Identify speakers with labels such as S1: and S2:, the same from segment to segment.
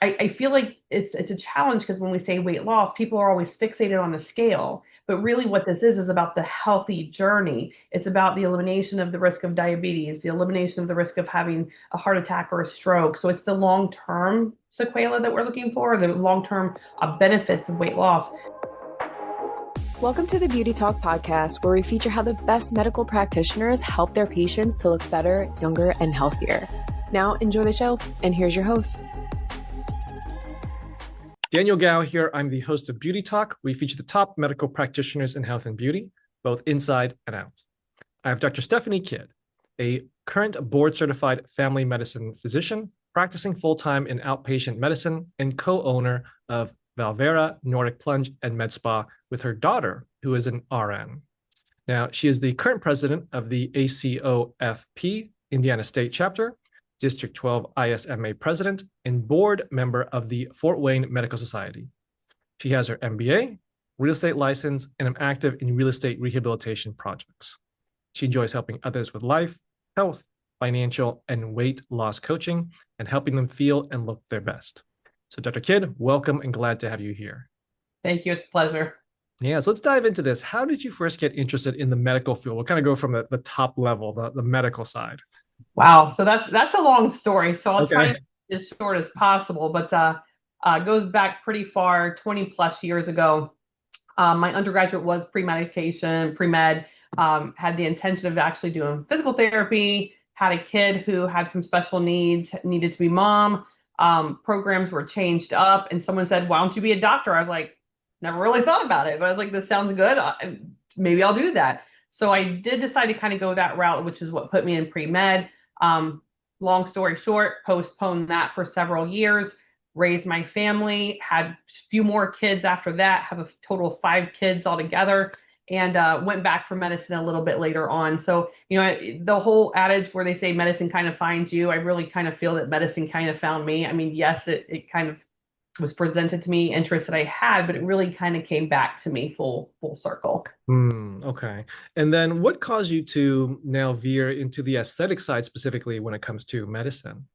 S1: I feel like it's a challenge because when we say weight loss, people are always fixated on the scale. But really, what this is about the healthy journey. It's about the elimination of the risk of diabetes, the elimination of the risk of having a heart attack or a stroke. So it's the long-term sequela that we're looking for, the long-term benefits of weight loss.
S2: Welcome to the Beauty Talk podcast, where we feature how the best medical practitioners help their patients to look better, younger, and healthier. Now, enjoy the show, and here's your host.
S3: Daniel Gao here. I'm the host of Beauty Talk. We feature the top medical practitioners in health and beauty, both inside and out. I have Dr. Stephanie Kidd, a current board-certified family medicine physician, practicing full-time in outpatient medicine and co-owner of Valvera, Nordic Plunge, and Med Spa with her daughter, who is an RN. Now, she is the current president of the ACOFP, Indiana State Chapter, District 12 ISMA president, and board member of the Fort Wayne Medical Society. She has her MBA, real estate license, and is active in real estate rehabilitation projects. She enjoys helping others with life, health, financial, and weight loss coaching, and helping them feel and look their best. So Dr. Kidd, welcome and glad to have you here.
S1: Thank you. It's a pleasure.
S3: Yeah, so let's dive into this. How did you first get interested in the medical field? We'll kind of go from the top level, the medical side.
S1: Wow. So that's a long story. So I'll try to be as short as possible, but goes back pretty far, 20 plus years ago. My undergraduate was pre-medication, pre-med, had the intention of actually doing physical therapy, had a kid who had some special needs, needed to be mom. Programs were changed up and someone said, why don't you be a doctor? I was like, never really thought about it, but I was like, this sounds good. Maybe I'll do that. So I did decide to kind of go that route, which is what put me in pre-med. Long story short, postponed that for several years, raised my family, had a few more kids after that, have a total of 5 kids altogether, and went back for medicine a little bit later on. So, the whole adage where they say medicine kind of finds you, I really kind of feel that medicine kind of found me. I mean, yes, it kind of was presented to me, interest that I had, but it really kind of came back to me full circle.
S3: Okay. And then what caused you to now veer into the aesthetic side specifically when it comes to medicine?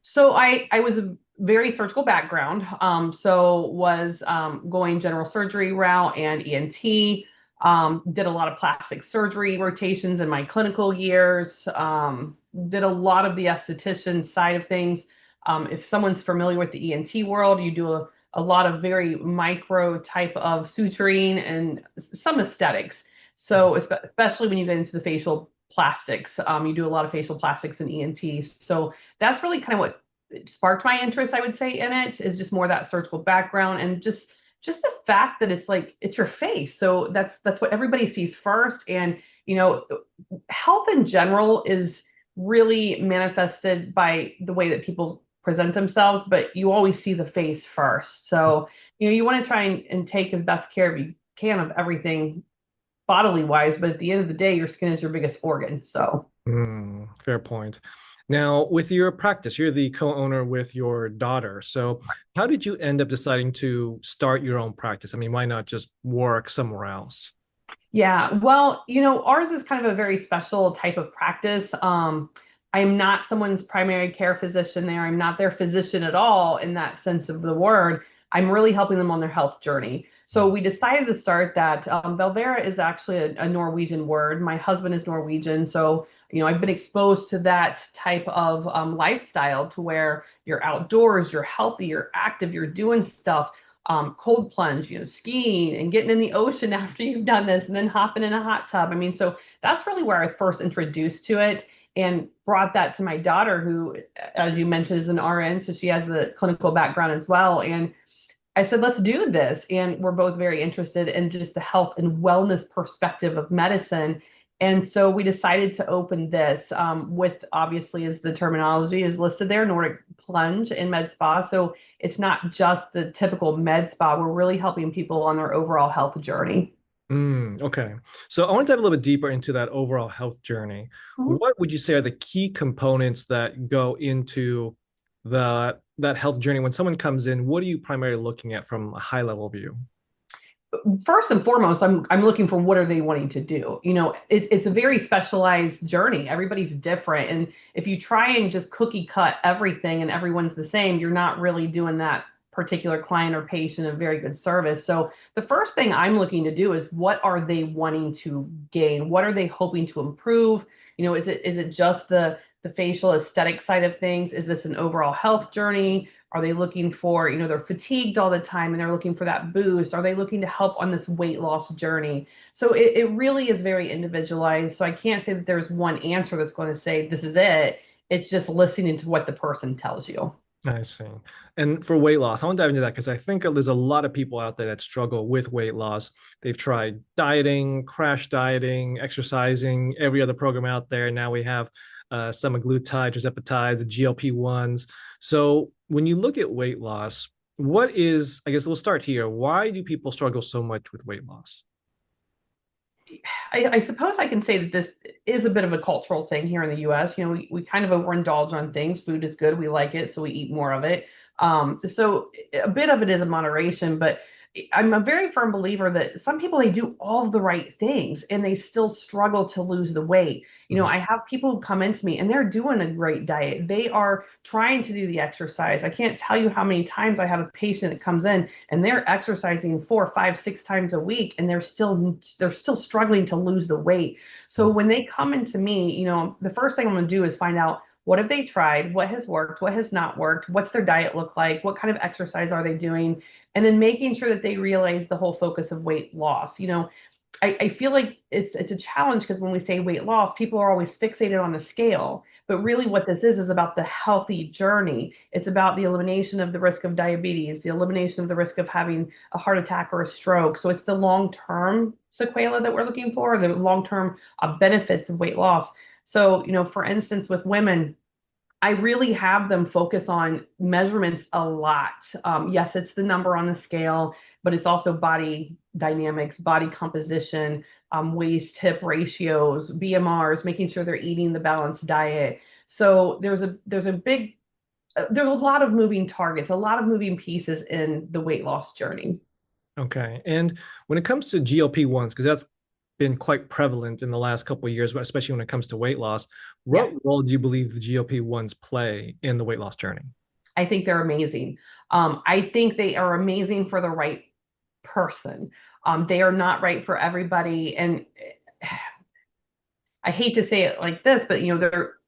S1: So I was a very surgical background. So was going general surgery route and ENT, did a lot of plastic surgery rotations in my clinical years, did a lot of the esthetician side of things. If someone's familiar with the ENT world, you do a lot of very micro type of suturing and some aesthetics. So especially when you get into the facial plastics, you do a lot of facial plastics and ENT. So that's really kind of what sparked my interest, I would say, in it, is just more that surgical background and just the fact that it's like, it's your face. So that's what everybody sees first. And, health in general is really manifested by the way that people present themselves, but you always see the face first. So, you want to try and take as best care you can of everything bodily wise, but at the end of the day, your skin is your biggest organ. So
S3: fair point. Now, with your practice, you're the co-owner with your daughter. So how did you end up deciding to start your own practice? I mean, why not just work somewhere else?
S1: Yeah, well, ours is kind of a very special type of practice. I'm not someone's primary care physician there. I'm not their physician at all in that sense of the word. I'm really helping them on their health journey. So we decided to start that. Valvera is actually a Norwegian word. My husband is Norwegian. So, I've been exposed to that type of lifestyle to where you're outdoors, you're healthy, you're active, you're doing stuff. Cold plunge, skiing and getting in the ocean after you've done this and then hopping in a hot tub. I mean, so that's really where I was first introduced to it and brought that to my daughter, who, as you mentioned, is an RN. So she has the clinical background as well. And I said, let's do this. And we're both very interested in just the health and wellness perspective of medicine. And so we decided to open this with, obviously, as the terminology is listed there, Nordic Plunge and Med Spa. So it's not just the typical med spa. We're really helping people on their overall health journey.
S3: Okay. So I want to dive a little bit deeper into that overall health journey. What would you say are the key components that go into that health journey? When someone comes in, what are you primarily looking at from a high level view?
S1: first and foremost, I'm looking for what are they wanting to do. It's a very specialized journey. Everybody's different, and if you try and just cookie cut everything and everyone's the same, you're not really doing that particular client or patient a very good service. So the first thing I'm looking to do is what are they wanting to gain? What are they hoping to improve? Is it just the facial aesthetic side of things? Is this an overall health journey? Are they looking for, they're fatigued all the time and they're looking for that boost? Are they looking to help on this weight loss journey? So it really is very individualized. So I can't say that there's one answer that's going to say this is it. It's just listening to what the person tells you.
S3: I see. And for weight loss, I want to dive into that because I think there's a lot of people out there that struggle with weight loss. They've tried dieting, crash dieting, exercising, every other program out there. Now we have semaglutide, tirzepatide, the GLP-1s. So when you look at weight loss, I guess we'll start here. Why do people struggle so much with weight loss?
S1: I suppose I can say that this is a bit of a cultural thing here in the US. We kind of overindulge on things. Food is good. We like it, so we eat more of it. So a bit of it is a moderation, but I'm a very firm believer that some people, they do all of the right things and they still struggle to lose the weight.
S3: Mhm.
S1: I have people who come into me and they're doing a great diet. They are trying to do the exercise. I can't tell you how many times I have a patient that comes in and they're exercising 4, 5, 6 times a week and they're still struggling to lose the weight. So when they come into me, the first thing I'm going to do is find out what have they tried, what has worked, what has not worked, what's their diet look like, what kind of exercise are they doing, and then making sure that they realize the whole focus of weight loss. I feel like it's a challenge because when we say weight loss, people are always fixated on the scale. But really what this is about the healthy journey. It's about the elimination of the risk of diabetes, the elimination of the risk of having a heart attack or a stroke. So it's the long-term sequela that we're looking for, the long-term benefits of weight loss. So, for instance, with women, I really have them focus on measurements a lot. Yes, it's the number on the scale, but it's also body dynamics, body composition, waist hip ratios, BMRs, making sure they're eating the balanced diet. So there's a lot of moving targets, a lot of moving pieces in the weight loss journey.
S3: Okay. And when it comes to GLP-1s, because that's been quite prevalent in the last couple of years, especially when it comes to weight loss,
S1: Yeah,
S3: what role do you believe the GLP-1s play in the weight loss journey?
S1: I think they're amazing. I think they are amazing for the right person. They are not right for everybody. And I hate to say it like this, but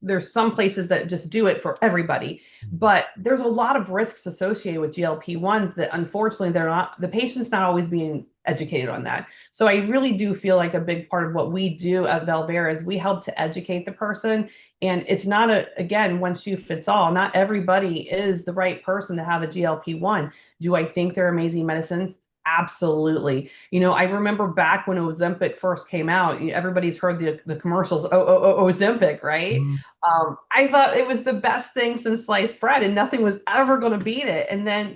S1: there's some places that just do it for everybody. But there's a lot of risks associated with GLP-1s that unfortunately the patient's not always being educated on that. So I really do feel like a big part of what we do at Velvera is we help to educate the person. And it's not again, one shoe fits all. Not everybody is the right person to have a GLP-1. Do I think they're amazing medicines? Absolutely. I remember back when Ozempic first came out, everybody's heard the commercials, Ozempic, right?
S3: Mm.
S1: I thought it was the best thing since sliced bread and nothing was ever going to beat it. And then,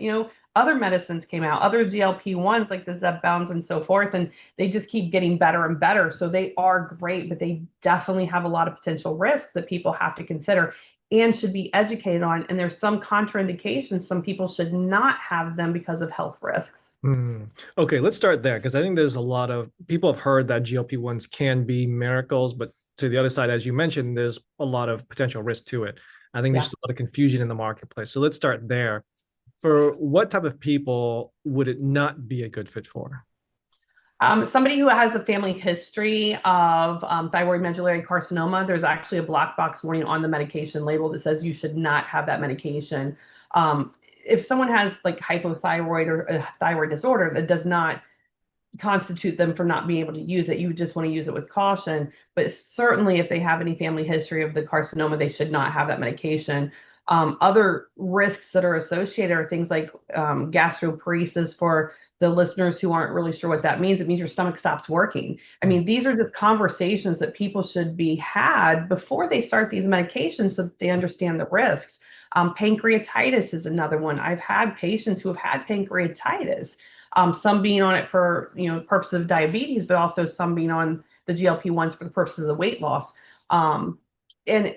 S1: other medicines came out, other GLP-1s like the Zepbounds and so forth, and they just keep getting better and better. So they are great, but they definitely have a lot of potential risks that people have to consider and should be educated on. And there's some contraindications. Some people should not have them because of health risks.
S3: Hmm. Okay, let's start there because I think there's a lot of people have heard that GLP-1s can be miracles, but to the other side, as you mentioned, there's a lot of potential risk to it. I think there's
S1: Yeah.
S3: just a lot of confusion in the marketplace. So let's start there. For what type of people would it not be a good fit for?
S1: Somebody who has a family history of thyroid medullary carcinoma, there's actually a black box warning on the medication label that says you should not have that medication. If someone has like hypothyroid or a thyroid disorder, that does not constitute them from not being able to use it. You would just want to use it with caution. But certainly, if they have any family history of the carcinoma, they should not have that medication. Other risks that are associated are things like gastroparesis. For the listeners who aren't really sure what that means, it means your stomach stops working. I mean, these are just conversations that people should be had before they start these medications so that they understand the risks. Pancreatitis is another one. I've had patients who have had pancreatitis, some being on it for purposes of diabetes, but also some being on the GLP-1s for the purposes of weight loss. And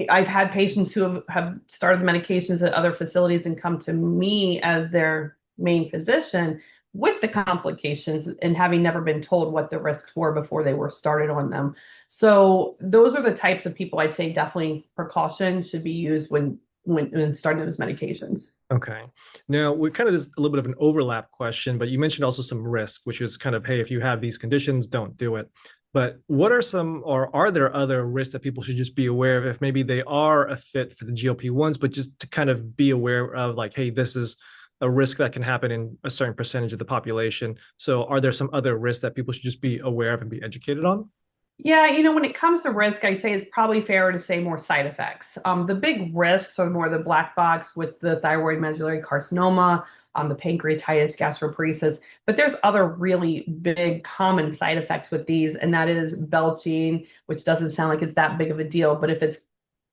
S1: I've had patients who have started the medications at other facilities and come to me as their main physician, with the complications and having never been told what the risks were before they were started on them. So those are the types of people I'd say definitely precaution should be used when starting those medications.
S3: Okay. Now, we kind of this a little bit of an overlap question, but you mentioned also some risk, which is kind of, hey, if you have these conditions, don't do it. But what are some, or are there other risks that people should just be aware of if maybe they are a fit for the GLP-1s, but just to kind of be aware of like, hey, this is a risk that can happen in a certain percentage of the population. So are there some other risks that people should just be aware of and be educated on?
S1: Yeah, when it comes to risk, I say it's probably fairer to say more side effects. The big risks are more the black box with the thyroid medullary carcinoma, the pancreatitis, gastroparesis. But there's other really big common side effects with these, and that is belching, which doesn't sound like it's that big of a deal, but if it's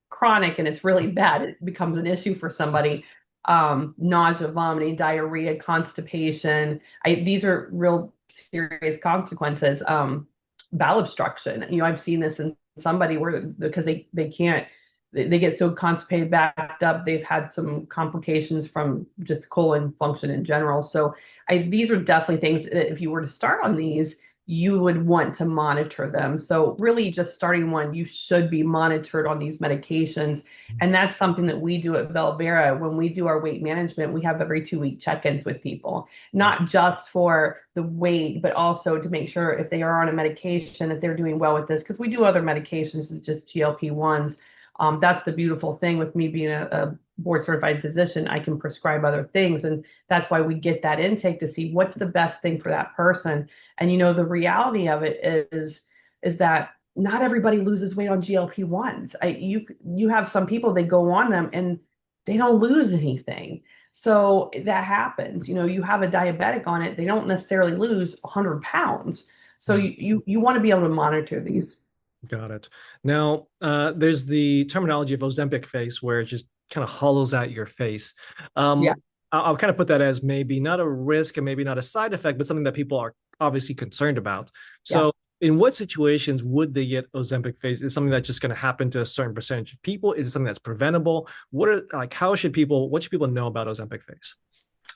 S1: chronic and it's really bad, it becomes an issue for somebody. Nausea, vomiting, diarrhea, constipation. These are real serious consequences. Bowel obstruction. I've seen this in somebody where because they can't they get so constipated, backed up, they've had some complications from just colon function in general. So these are definitely things that if you were to start on these, you would want to monitor them. So really just starting one, you should be monitored on these medications. And that's something that we do at Velvera. When we do our weight management, we have every 2-week check-ins with people, not just for the weight, but also to make sure if they are on a medication that they're doing well with this, because we do other medications than just GLP-1s. That's the beautiful thing with me being a board certified physician. I can prescribe other things. And that's why we get that intake to see what's the best thing for that person. And the reality of it is that not everybody loses weight on GLP-1s. You have some people, they go on them and they don't lose anything. So that happens. You have a diabetic on it, they don't necessarily lose 100 pounds. So you want to be able to monitor these.
S3: Got it. Now, there's the terminology of Ozempic face, where it just kind of hollows out your face.
S1: Yeah.
S3: I'll kind of put that as maybe not a risk and maybe not a side effect, but something that people are obviously concerned about.
S1: Yeah.
S3: So, in what situations would they get Ozempic face? Is something that's just going to happen to a certain percentage of people? Is it something that's preventable? What should people know about Ozempic face?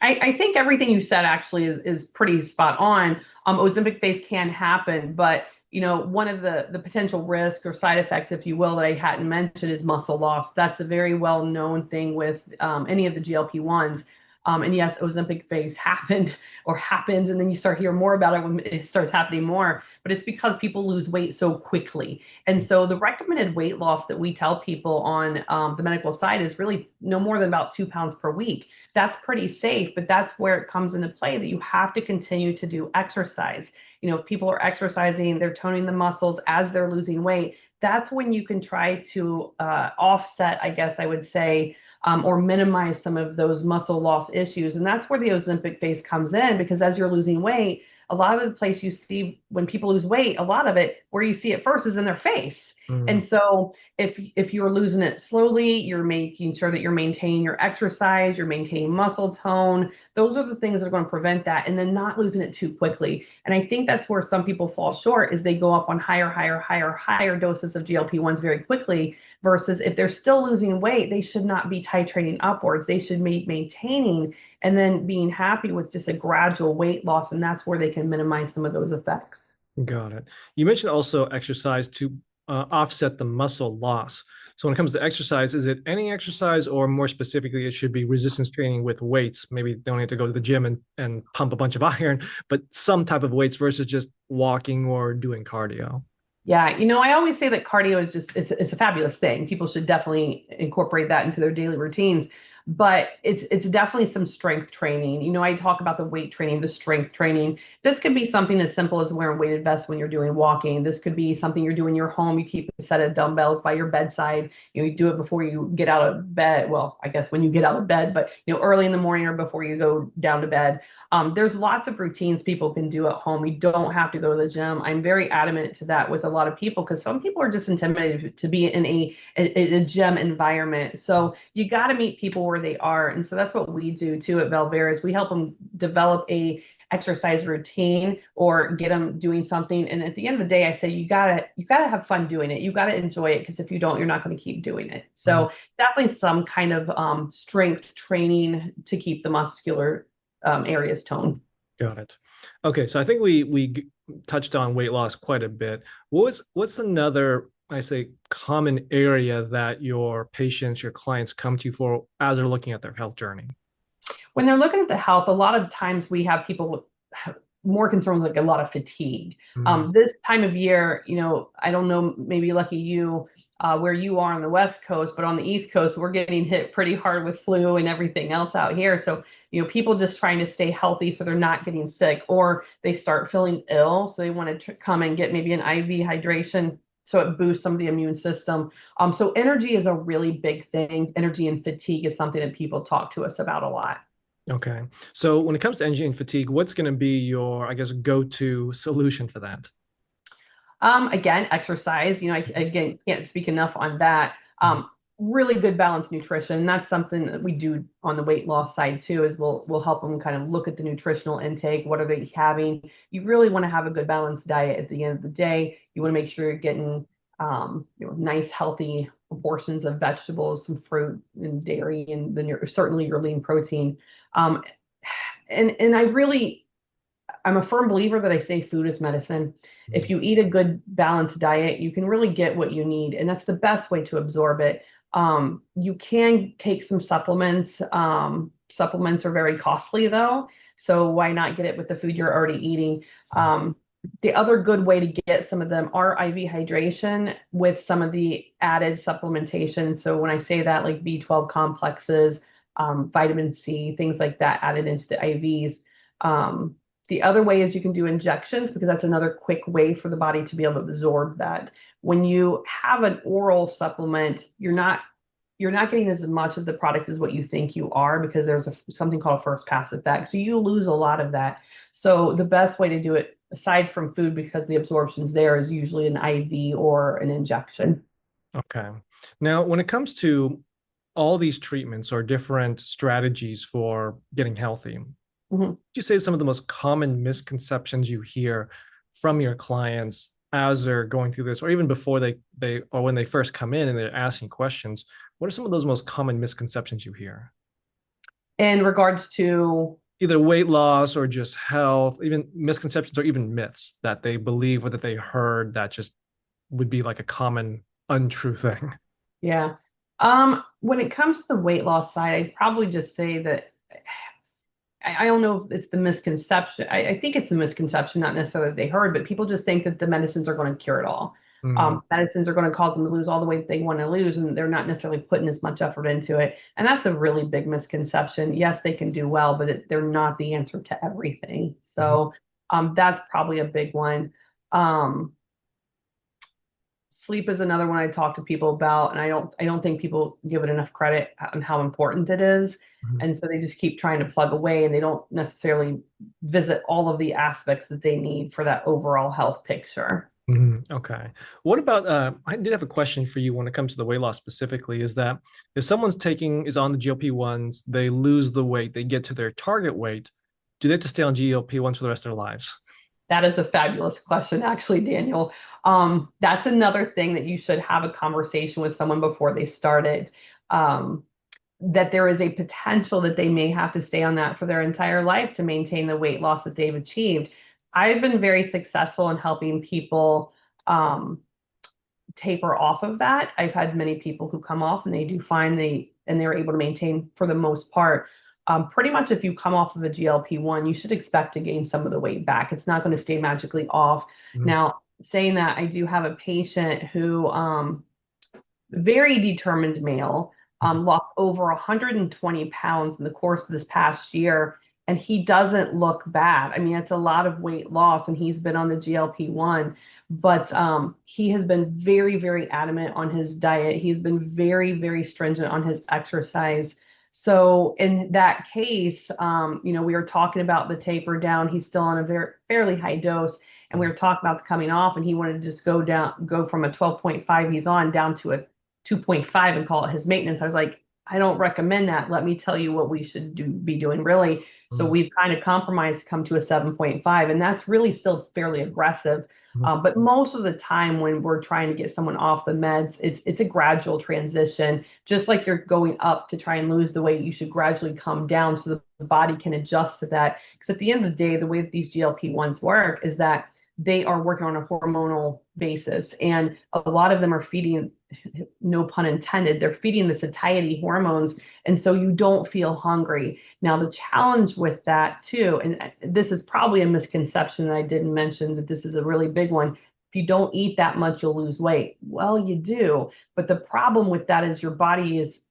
S1: I think everything you said actually is pretty spot on. Ozempic face can happen, but one of the potential risk or side effects, if you will, that I hadn't mentioned is muscle loss. That's a very well known thing with any of the GLP-1s. And yes, Ozempic face happened or happens, and then you start hearing more about it when it starts happening more. But it's because people lose weight so quickly. And so the recommended weight loss that we tell people on the medical side is really no more than about 2 pounds per week. That's pretty safe, but that's where it comes into play that you have to continue to do exercise. If people are exercising, they're toning the muscles as they're losing weight. That's when you can try to offset, I guess I would say, or minimize some of those muscle loss issues. And that's where the Ozempic face comes in, because as you're losing weight, a lot of the place you see when people lose weight, a lot of it where you see it first is in their face. And so if you're losing it slowly, you're making sure that you're maintaining your exercise, you're maintaining muscle tone. Those are the things that are going to prevent that, and then not losing it too quickly. And I think that's where some people fall short, is they go up on higher doses of GLP-1s very quickly, versus if they're still losing weight, they should not be titrating upwards. They should be maintaining and then being happy with just a gradual weight loss. And that's where they can minimize some of those effects.
S3: Got it. You mentioned also exercise to offset the muscle loss. So when it comes to exercise, is it any exercise, or more specifically, it should be resistance training with weights? Maybe they don't need to go to the gym and pump a bunch of iron, but some type of weights versus just walking or doing cardio.
S1: Yeah, I always say that cardio is just it's a fabulous thing. People should definitely incorporate that into their daily routines. But it's definitely some strength training. I talk about the weight training, the strength training. This could be something as simple as wearing weighted vests when you're doing walking. This could be something you're doing in your home. You keep a set of dumbbells by your bedside. You do it before you get out of bed. Well, I guess when you get out of bed, but early in the morning or before you go down to bed. There's lots of routines people can do at home. You don't have to go to the gym. I'm very adamant to that with a lot of people, because some people are just intimidated to be in a gym environment. So you got to meet people where they are. And so that's what we do too at Velvera, is we help them develop a exercise routine or get them doing something. And at the end of the day, I say you gotta have fun doing it. You gotta enjoy it, because if you don't, you're not going to keep doing it. So definitely some kind of strength training to keep the muscular areas toned.
S3: Got it. Okay, so I think we touched on weight loss quite a bit. What's another, I say, common area that your patients, your clients come to you for as they're looking at their health journey?
S1: When they're looking at the health, a lot of times we have people more concerned with like a lot of fatigue.
S3: Mm,
S1: This time of year, I don't know, maybe lucky you, where you are on the West Coast, but on the East Coast, we're getting hit pretty hard with flu and everything else out here. So, people just trying to stay healthy so they're not getting sick, or they start feeling ill. So they want to come and get maybe an IV hydration so it boosts some of the immune system. So energy is a really big thing. Energy and fatigue is something that people talk to us about a lot.
S3: okay. So when it comes to energy and fatigue, what's going to be your, I guess, go-to solution for that?
S1: Again, exercise. I again can't speak enough on that. Really good balanced nutrition. That's something that we do on the weight loss side too. Is we'll help them kind of look at the nutritional intake. What are they having? You really want to have a good balanced diet at the end of the day. You want to make sure you're getting nice healthy portions of vegetables, some fruit and dairy, and then certainly your lean protein. Um, and I'm a firm believer that I say food is medicine. If you eat a good balanced diet, you can really get what you need, and that's the best way to absorb it. You can take some supplements. Supplements are very costly though, so why not get it with the food you're already eating? The other good way to get some of them are IV hydration with some of the added supplementation. So when I say that, like B12 complexes, vitamin C, things like that added into the IVs. The other way is you can do injections because that's another quick way for the body to be able to absorb that. When you have an oral supplement, you're not getting as much of the product as what you think you are because there's something called a first pass effect. So you lose a lot of that. So the best way to do it, aside from food, because the absorption's there, is usually an IV or an injection.
S3: Okay. Now, when it comes to all these treatments or different strategies for getting healthy,
S1: Mhm.
S3: you say some of the most common misconceptions you hear from your clients as they're going through this, or even before they or when they first come in and they're asking questions? What are some of those most common misconceptions you hear?
S1: In regards to,
S3: Either weight loss or just health, even misconceptions or even myths that they believe or that they heard that just would be like a common untrue thing.
S1: yeah. When it comes to the weight loss side, I'd probably just say that I don't know if it's the misconception. I think it's a misconception, not necessarily that they heard, but people just think that the medicines are going to cure it all.
S3: Mm,
S1: Medicines are going to cause them to lose all the weight they want to lose, and they're not necessarily putting as much effort into it. And that's a really big misconception. Yes, they can do well, but they're not the answer to everything.
S3: mhm,
S1: So that's probably a big one. Um, Sleep is another one I talk to people about, and I don't think people give it enough credit on how important it is.
S3: mhm,
S1: And so they just keep trying to plug away and they don't necessarily visit all of the aspects that they need for that overall health picture.
S3: mhm. Okay. What about I did have a question for you when it comes to the weight loss specifically, is that if someone's taking is on the GLP-1s, they lose the weight, they get to their target weight, do they have to stay on GLP-1s for the rest of their lives?
S1: That is a fabulous question, actually, Daniel. That's another thing that you should have a conversation with someone before they start it. Um, that there is a potential that they may have to stay on that for their entire life to maintain the weight loss that they've achieved. I've been very successful in helping people um, taper off of that. I've had many people who come off and they do fine. They're able to maintain for the most part. Pretty much if you come off of a GLP-1, you should expect to gain some of the weight back. It's not going to stay magically off.
S3: Mhm,
S1: Now, saying that, I do have a patient who very determined male,
S3: mhm,
S1: lost over 120 pounds in the course of this past year, and he doesn't look bad. I mean, it's a lot of weight loss, and he's been on the GLP-1, but he has been very, very adamant on his diet. He's been very, very stringent on his exercise. So in that case, we were talking about the taper down. He's still on a very fairly high dose, and we were talking about the coming off, and he wanted to just go from a 12.5 he's on down to a 2.5 and call it his maintenance. I was like, I don't recommend that. Let me tell you what we should be doing really. So
S3: Mm,
S1: we've kind of compromised to come to a 7.5, and that's really still fairly aggressive.
S3: mhm.
S1: But most of the time when we're trying to get someone off the meds, it's a gradual transition. Just like you're going up to try and lose the weight, you should gradually come down so the body can adjust to that. Because at the end of the day, the way that these GLP-1s work is that they are working on a hormonal basis, and a lot of them are feeding, no pun intended, they're feeding the satiety hormones, and so you don't feel hungry. Now the challenge with that too, and this is probably a misconception that I didn't mention, that this is a really big one. If you don't eat that much, you'll lose weight. Well, you do, but the problem with that is your body is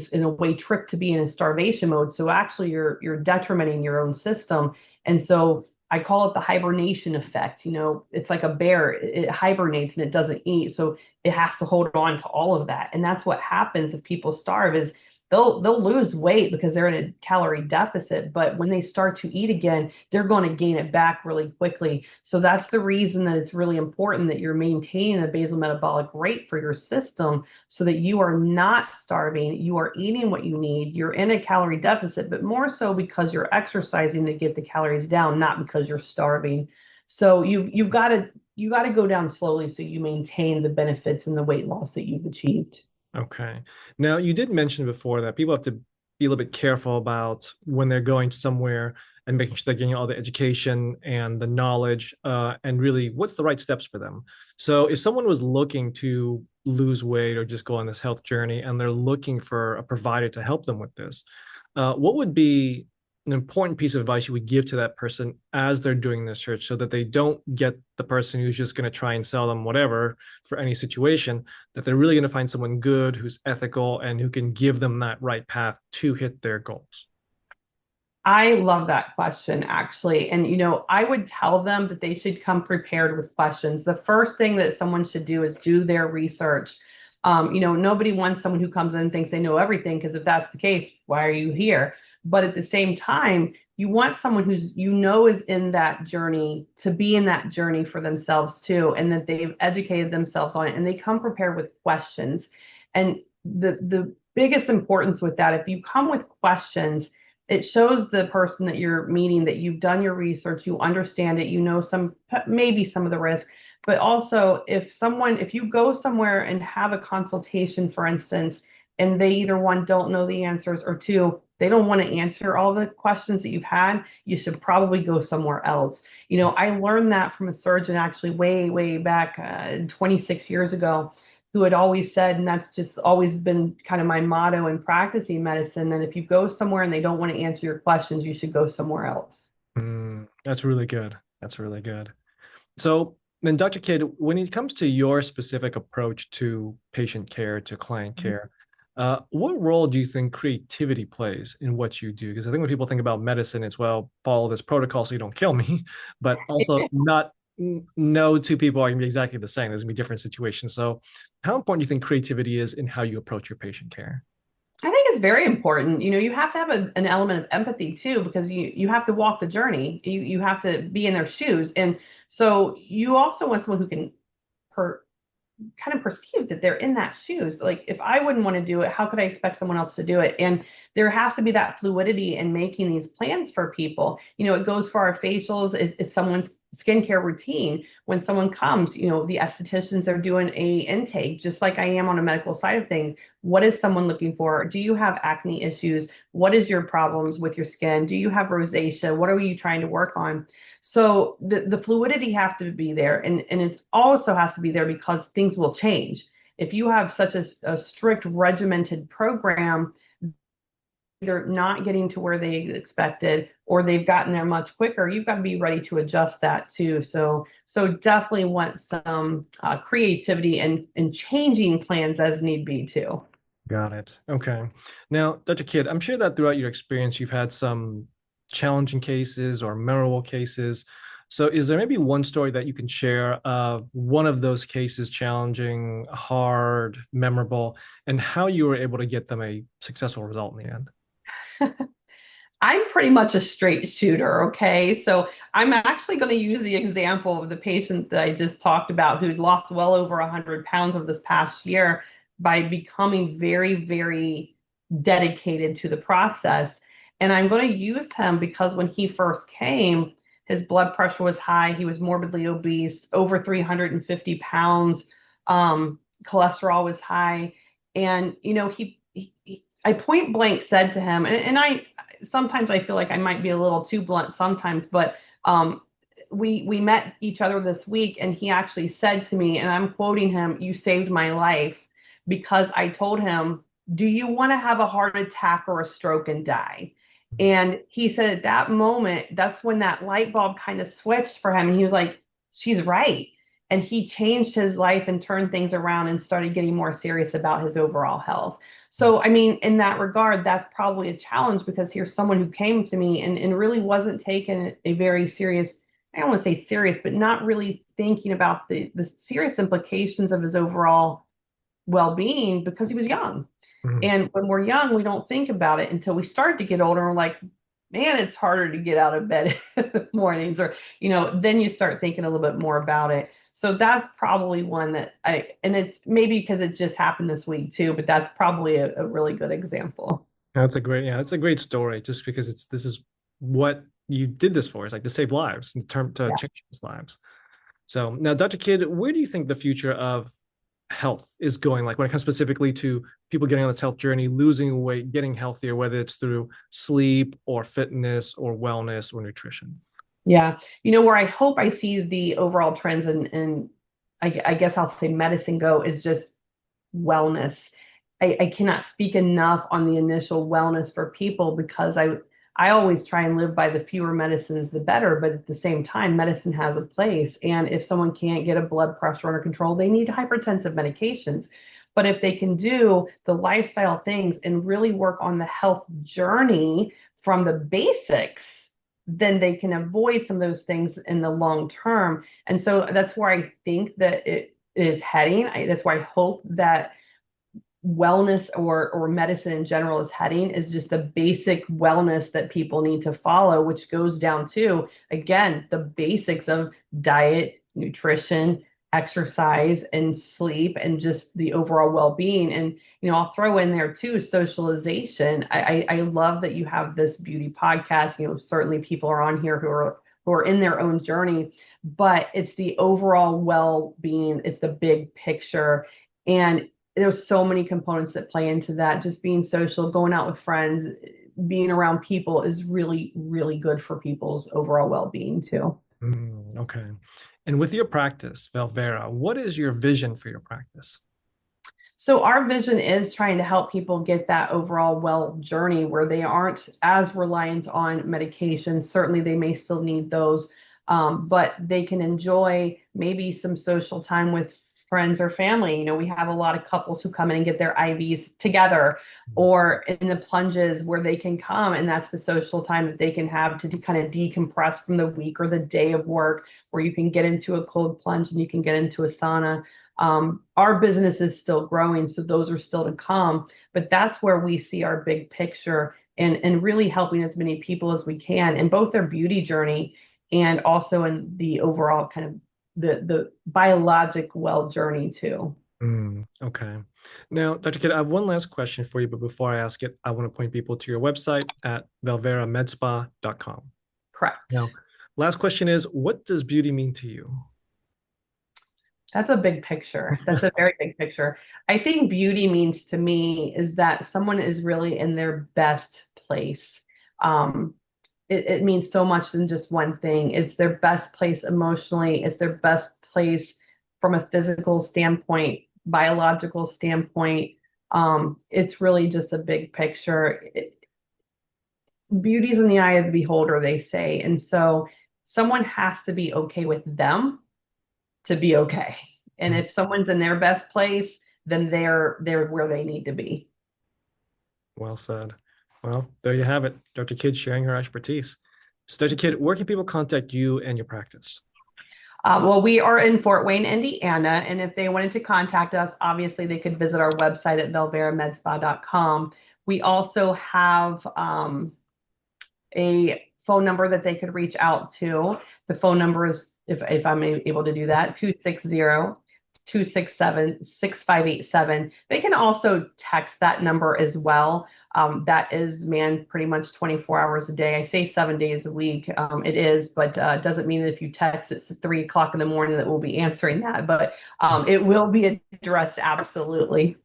S1: in a way tricked to be in a starvation mode. So actually you're detrimenting your own system. And so I call it the hibernation effect. It's like a bear, it hibernates and it doesn't eat. So it has to hold on to all of that. And that's what happens if people starve, is they'll lose weight because they're in a calorie deficit, but when they start to eat again, they're going to gain it back really quickly. So that's the reason that it's really important that you're maintaining a basal metabolic rate for your system, so that you are not starving, you are eating what you need, you're in a calorie deficit, but more so because you're exercising to get the calories down, not because you're starving. So you got to go down slowly so you maintain the benefits and the weight loss that you've achieved.
S3: Okay. Now, you did mention before that people have to be a little bit careful about when they're going somewhere and making sure they're getting all the education and the knowledge, and really what's the right steps for them. So, if someone was looking to lose weight or just go on this health journey and they're looking for a provider to help them with this, what would be an important piece of advice you would give to that person as they're doing this search, so that they don't get the person who's just going to try and sell them whatever for any situation, that they're really going to find someone good, who's ethical, and who can give them that right path to hit their goals?
S1: I love that question, actually. And, I would tell them that they should come prepared with questions. The first thing that someone should do is do their research. Nobody wants someone who comes in and thinks they know everything, because if that's the case, why are you here? But at the same time, you want someone who's, is in that journey, to be in that journey for themselves too, and that they've educated themselves on it, and they come prepared with questions. And the biggest importance with that, if you come with questions, it shows the person that you're meeting that you've done your research, you understand it, maybe some of the risk. But also, if you go somewhere and have a consultation, for instance, and they either, one, don't know the answers, or two, they don't want to answer all the questions that you've had, you should probably go somewhere else. I learned that from a surgeon, actually way, way back 26 years ago, who had always said, and that's just always been kind of my motto in practicing medicine, that if you go somewhere and they don't want to answer your questions, you should go somewhere else.
S3: That's really good. That's really good. So then, Dr. Kidd, when it comes to your specific approach to patient care, to client care, what role do you think creativity plays in what you do? Because I think when people think about medicine, it's, well, follow this protocol so you don't kill me, but also not, no two people are going to be exactly the same. There's going to be different situations. So how important do you think creativity is in how you approach your patient care?
S1: I think it's very important. You have to have an element of empathy too, because you have to walk the journey. You have to be in their shoes. And so you also want someone who can per, kind of perceive that they're in that shoes. Like, if I wouldn't want to do it, how could I expect someone else to do it? And there has to be that fluidity in making these plans for people. It goes for our facials. It's someone's skincare routine. When someone comes, the estheticians are doing a intake, just like I am on a medical side of things. What is someone looking for? Do you have acne issues? What is your problems with your skin? Do you have rosacea? What are you trying to work on? So the fluidity have to be there, and it also has to be there because things will change. If you have such a strict regimented program, they're not getting to where they expected, or they've gotten there much quicker, you've got to be ready to adjust that too. So definitely want some creativity and changing plans as need be too.
S3: Got it. Okay. Now, Dr. Kidd, I'm sure that throughout your experience, you've had some challenging cases or memorable cases. So, is there maybe one story that you can share of one of those cases, challenging, hard, memorable, and how you were able to get them a successful result in the end?
S1: I'm pretty much a straight shooter, okay? So I'm actually going to use the example of the patient that I just talked about, who'd lost well over 100 pounds over this past year by becoming very, very dedicated to the process. And I'm going to use him because when he first came, his blood pressure was high. He was morbidly obese, over 350 pounds. Cholesterol was high. And, I point blank said to him, and I sometimes I feel like I might be a little too blunt sometimes, but we met each other this week, and he actually said to me, and I'm quoting him, "You saved my life," because I told him, "Do you want to have a heart attack or a stroke and die?" And he said at that moment, that's when that light bulb kind of switched for him. And he was like, "She's right." And he changed his life and turned things around and started getting more serious about his overall health. So, I mean, in that regard, that's probably a challenge because here's someone who came to me and really wasn't taking a very serious, I don't want to say serious, but not really thinking about the serious implications of his overall well-being because he was young.
S3: Mhm.
S1: And when we're young, we don't think about it until we start to get older. And we're like, man, it's harder to get out of bed in the mornings, or, then you start thinking a little bit more about it. So that's probably one that and it's maybe because it just happened this week too, but that's probably a really good example.
S3: That's a great story. Just because this is what you did this for. It's like to save lives, in term to
S1: Yeah.
S3: change people's lives. So now, Dr. Kidd, where do you think the future of health is going? Like when it comes specifically to people getting on this health journey, losing weight, getting healthier, whether it's through sleep or fitness or wellness or nutrition.
S1: Yeah. Where I hope I see the overall trends and I guess I'll say medicine go is just wellness. I cannot speak enough on the initial wellness for people because I always try and live by the fewer medicines, the better. But at the same time, medicine has a place. And if someone can't get a blood pressure under control, they need hypertensive medications. But if they can do the lifestyle things and really work on the health journey from the basics, then they can avoid some of those things in the long term. And so that's where I think that it is heading. That's why I hope that wellness or medicine in general is heading, is just the basic wellness that people need to follow, which goes down to, again, the basics of diet, nutrition, exercise, and sleep, and just the overall well-being. And I'll throw in there too socialization. I love that you have this beauty podcast. Certainly people are on here who are in their own journey, but it's the overall well-being, it's the big picture. And there's so many components that play into that. Just being social, going out with friends, being around people is really, really good for people's overall well-being too.
S3: Okay. And with your practice, Velvera, what is your vision for your practice?
S1: So our vision is trying to help people get that overall well journey where they aren't as reliant on medications. Certainly they may still need those, but they can enjoy maybe some social time with friends or family. We have a lot of couples who come in and get their IVs together, or in the plunges where they can come, and that's the social time that they can have to kind of decompress from the week or the day of work, where you can get into a cold plunge and you can get into a sauna. Our business is still growing, so those are still to come, but that's where we see our big picture and really helping as many people as we can in both their beauty journey and also in the overall kind of the biologic well journey too.
S3: Okay. Now, Dr. Kidd, I have one last question for you, but before I ask it, I want to point people to your website at valveramedspa.com.
S1: Correct.
S3: Now, last question is, what does beauty mean to you?
S1: That's a big picture. That's a very big picture. I think beauty means to me is that someone is really in their best place. It means so much than just one thing. It's their best place emotionally. It's their best place from a physical standpoint, biological standpoint. It's really just a big picture. Beauty's in the eye of the beholder, they say. And so someone has to be okay with them to be okay. And if someone's in their best place, then they're where they need to be.
S3: Well said. Well, there you have it. Dr. Kidd sharing her expertise. So, Dr. Kidd, where can people contact you and your practice?
S1: Well, we are in Fort Wayne, Indiana, and if they wanted to contact us, obviously they could visit our website at velveramedspa.com. We also have a phone number that they could reach out to. The phone number is, if I'm able to do that, 260-267-6587. They can also text that number as well. that is manned pretty much 24 hours a day. I say 7 days a week. It is, but it doesn't mean that if you text it's 3 o'clock in the morning that we'll be answering that. But it will be addressed absolutely.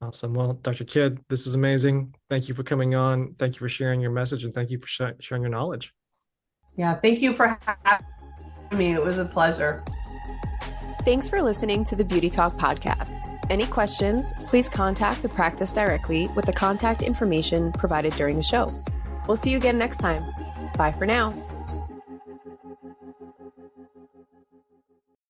S3: Awesome. Well, Dr. Kidd, this is amazing. Thank you for coming on. Thank you for sharing your message, and thank you for sharing your knowledge.
S1: Yeah, thank you for having me. It was a pleasure.
S2: Thanks for listening to the Beauty Talk podcast. Any questions, please contact the practice directly with the contact information provided during the show. We'll see you again next time. Bye for now.